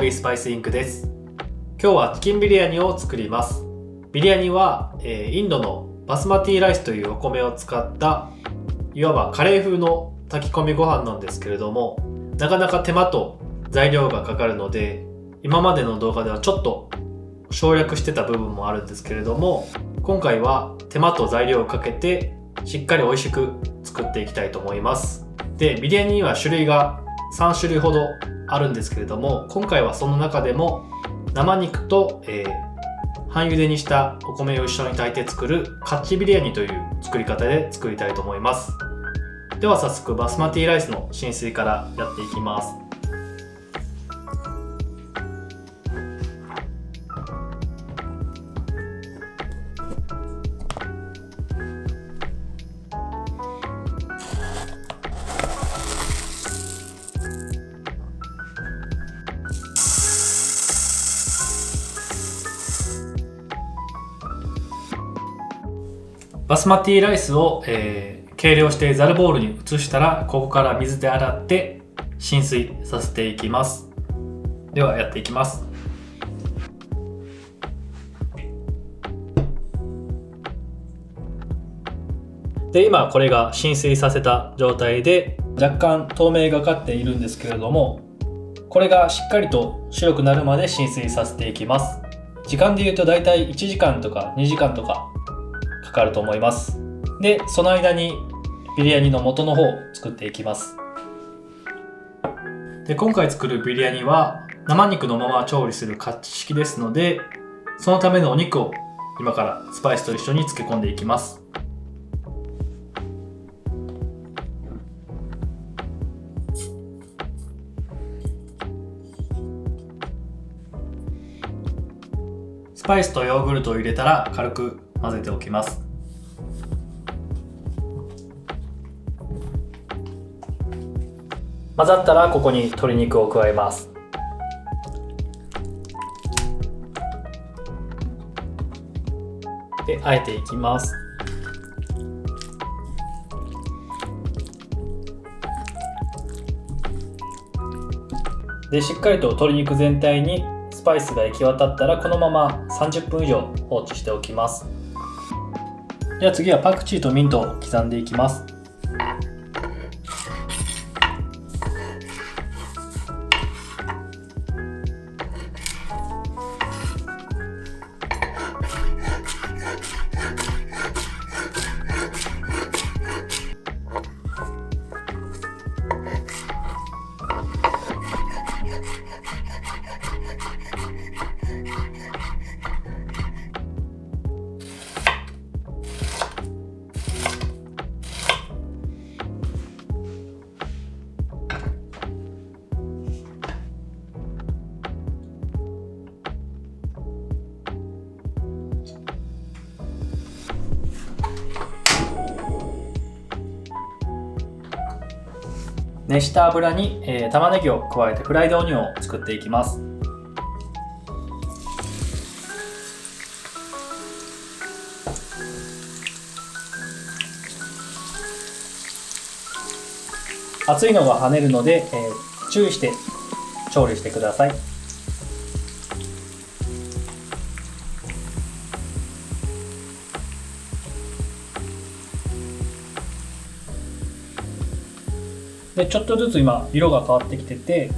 ギースパイスインクです。今日はチキンビリヤニを作ります。ビリヤニは、インドのバスマティライスというお米を使ったいわばカレー風の炊き込みご飯なんですけれども、なかなか手間と材料がかかるので、今までの動画ではちょっと省略してた部分もあるんですけれども、今回は手間と材料をかけてしっかり美味しく作っていきたいと思います。で、ビリヤニには種類が3種類ほどあるんですけれども、今回はその中でも生肉と、半茹でにしたお米を一緒に炊いて作るカッチビリヤニという作り方で作りたいと思います。では早速バスマティライスの浸水からやっていきます。バスマティライスを、計量してザルボウルに移したら、ここから水で洗って浸水させていきます。ではやっていきます。で、今これが浸水させた状態で若干透明がかっているんですけれども、これがしっかりと白くなるまで浸水させていきます。時間でいうとだいたい1時間とか2時間とかかかると思います。で、その間にビリヤニの元の方を作っていきます。で、今回作るビリヤニは生肉のまま調理するカッチ式ですので、そのためのお肉を今からスパイスと一緒に漬け込んでいきます。スパイスとヨーグルトを入れたら軽く混ぜておきます。混ざったらここに鶏肉を加えます。で、和えていきます。で、しっかりと鶏肉全体にスパイスが行き渡ったら、このまま30分以上放置しておきます。では次はパクチーとミントを刻んでいきます。熱した油に、玉ねぎを加えてフライドオニオンを作っていきます。熱いのが跳ねるので、注意して調理してください。で、ちょっとずつ今色が変わってきてて、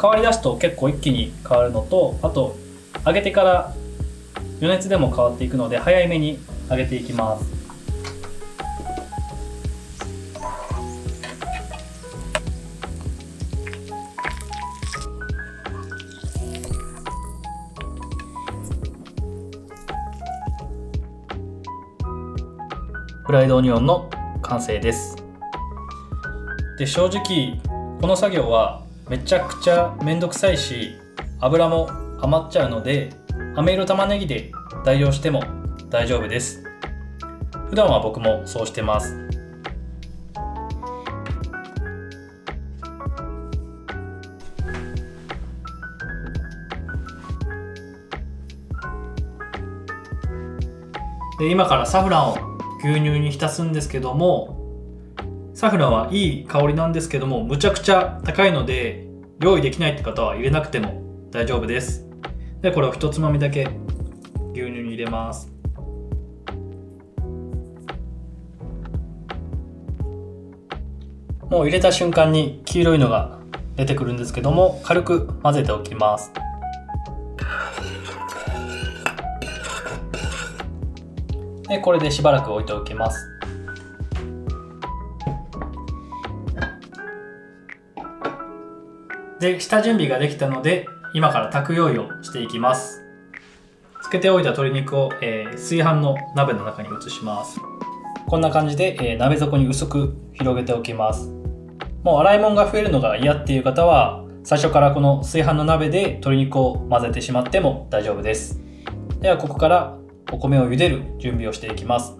変わりだすと結構一気に変わるのと、あと揚げてから余熱でも変わっていくので早めに揚げていきます。フライドオニオンの完成です。で、正直この作業はめちゃくちゃめんどくさいし、油も余っちゃうので、飴色玉ねぎで代用しても大丈夫です。普段は僕もそうしてます。で、今からサフランを牛乳に浸すんですけども、サフランはいい香りなんですけども、むちゃくちゃ高いので用意できないって方は入れなくても大丈夫です。でこれを一つまみだけ牛乳に入れます。もう入れた瞬間に黄色いのが出てくるんですけども、軽く混ぜておきます。でこれでしばらく置いておきます。で下準備ができたので、今から炊く用意をしていきます。つけておいた鶏肉を、炊飯の鍋の中に移します。こんな感じで、鍋底に薄く広げておきます。もう洗い物が増えるのが嫌っていう方は、最初からこの炊飯の鍋で鶏肉を混ぜてしまっても大丈夫です。ではここからお米を茹でる準備をしていきます。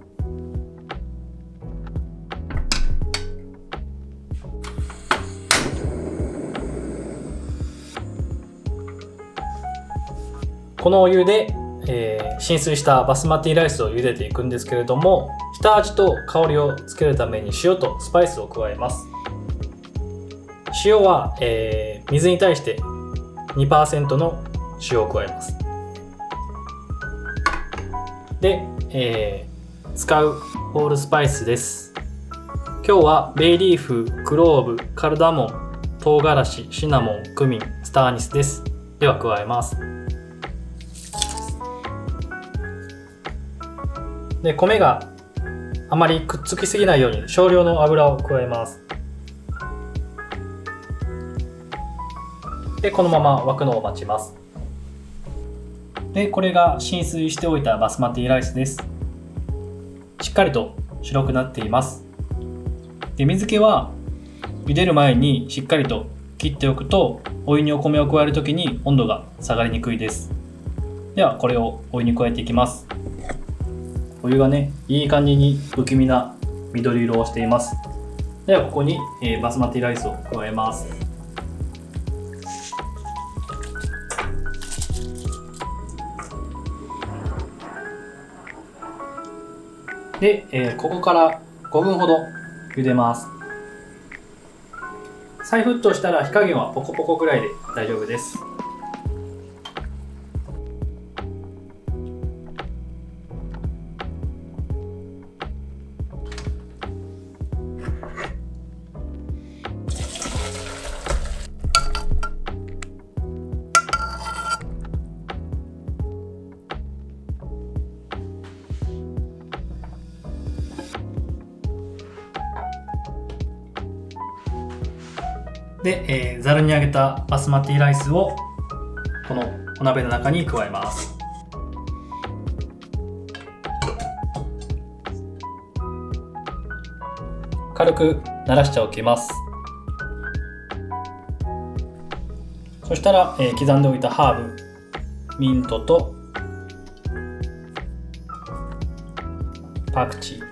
このお湯で、浸水したバスマティライスを茹でていくんですけれども、下味と香りをつけるために塩とスパイスを加えます。塩は、水に対して 2% の塩を加えます。で、使うホールスパイスです。今日はベイリーフ、クローブ、カルダモン、唐辛子、シナモン、クミン、スターニスです。では加えます。で米があまりくっつきすぎないように少量の油を加えます。でこのまま沸くのを待ちます。でこれが浸水しておいたバスマティライスです。しっかりと白くなっています。で水気は茹でる前にしっかりと切っておくと、お湯にお米を加えるときに温度が下がりにくいです。ではこれをお湯に加えていきます。お湯がね、いい感じに不気味な緑色をしています。ではここに、バスマティライスを加えます。で、ここから5分ほど茹でます。再沸騰したら火加減はポコポコぐらいで大丈夫です。で、ざるにあげたバスマティライスをこのお鍋の中に加えます。軽く慣らしておきます。そしたら、刻んでおいたハーブ、ミントとパクチー、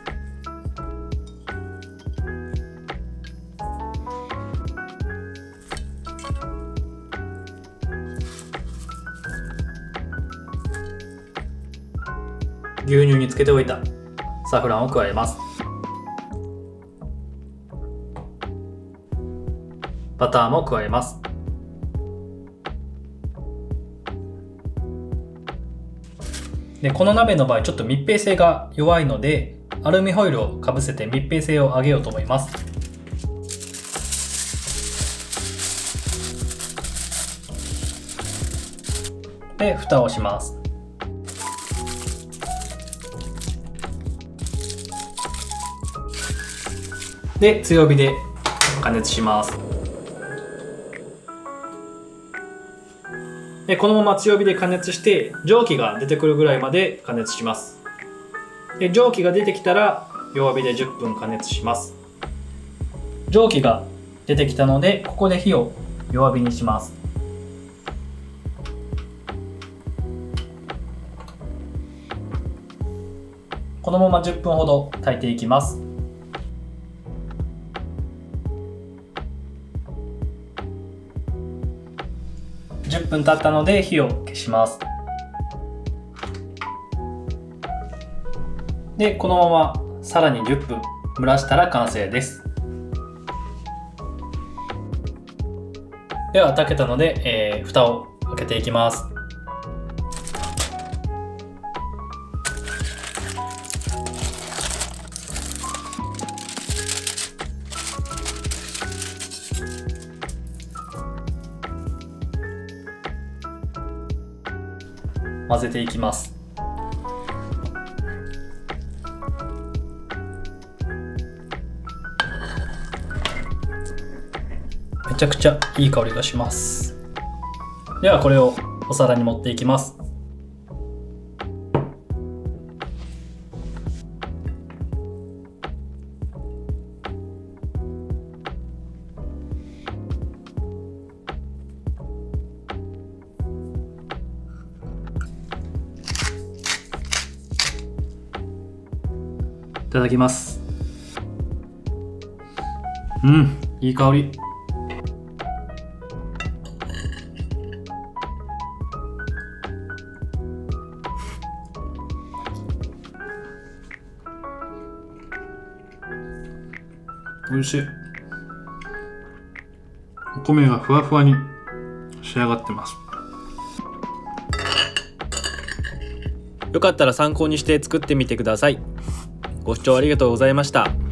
牛乳につけておいたサフランを加えます。バターも加えます。でこの鍋の場合ちょっと密閉性が弱いので、アルミホイルをかぶせて密閉性を上げようと思います。で蓋をします。で強火で加熱します。でこのまま強火で加熱して蒸気が出てくるぐらいまで加熱します。で蒸気が出てきたら弱火で10分加熱します。蒸気が出てきたのでここで火を弱火にします。このまま10分ほど炊いていきます。10分経ったので火を消します。でこのままさらに10分蒸らしたら完成です。では炊けたので、蓋を開けていきます。混ぜていきます。めちゃくちゃいい香りがします。ではこれをお皿に盛っていきます。いただきます。いい香り。美味しい。お米がふわふわに仕上がってます。よかったら参考にして作ってみてください。ご視聴ありがとうございました。